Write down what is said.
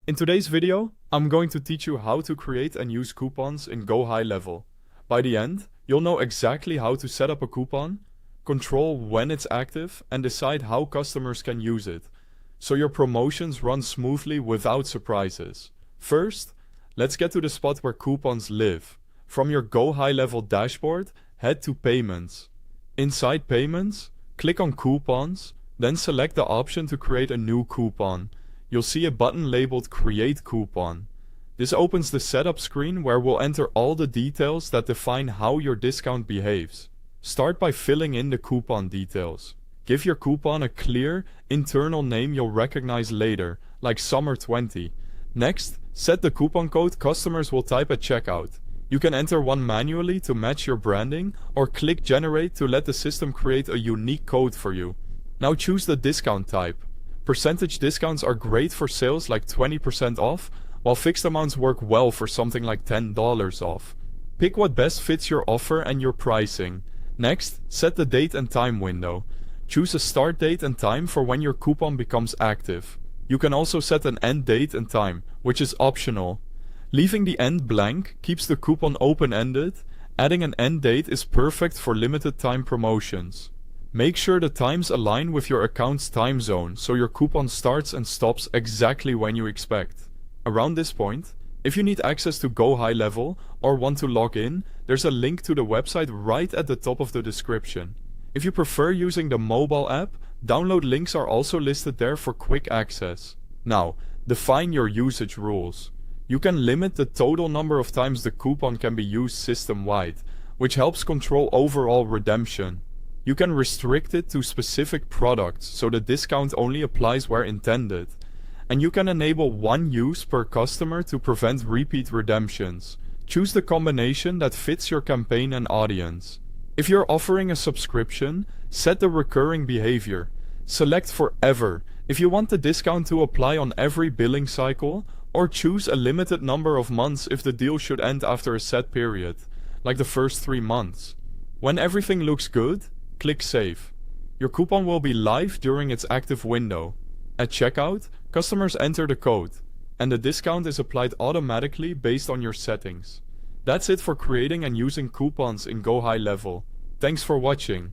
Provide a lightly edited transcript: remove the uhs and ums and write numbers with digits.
In today's video, I'm going to teach you how to create and use coupons in GoHighLevel. By the end, you'll know exactly how to set up a coupon, control when it's active, and decide how customers can use it, so your promotions run smoothly without surprises. First, let's get to the spot where coupons live. From your GoHighLevel dashboard, head to Payments. Inside Payments, click on Coupons, then select the option to create a new coupon. You'll see a button labeled Create Coupon. This opens the setup screen where we'll enter all the details that define how your discount behaves. Start by filling in the coupon details. Give your coupon a clear, internal name you'll recognize later, like Summer 20. Next, set the coupon code customers will type at checkout. You can enter one manually to match your branding, or click Generate to let the system create a unique code for you. Now choose the discount type. Percentage discounts are great for sales like 20% off, while fixed amounts work well for something like $10 off. Pick what best fits your offer and your pricing. Next, set the date and time window. Choose a start date and time for when your coupon becomes active. You can also set an end date and time, which is optional. Leaving the end blank keeps the coupon open-ended. Adding an end date is perfect for limited time promotions. Make sure the times align with your account's time zone so your coupon starts and stops exactly when you expect. Around this point, if you need access to GoHighLevel or want to log in, there's a link to the website right at the top of the description. If you prefer using the mobile app, download links are also listed there for quick access. Now, define your usage rules. You can limit the total number of times the coupon can be used system-wide, which helps control overall redemption. You can restrict it to specific products so the discount only applies where intended. And you can enable one use per customer to prevent repeat redemptions. Choose the combination that fits your campaign and audience. If you're offering a subscription, set the recurring behavior. Select Forever if you want the discount to apply on every billing cycle, or choose a limited number of months if the deal should end after a set period, like the first 3 months. When everything looks good, click Save. Your coupon will be live during its active window. At checkout, customers enter the code, and the discount is applied automatically based on your settings. That's it for creating and using coupons in GoHighLevel. Thanks for watching.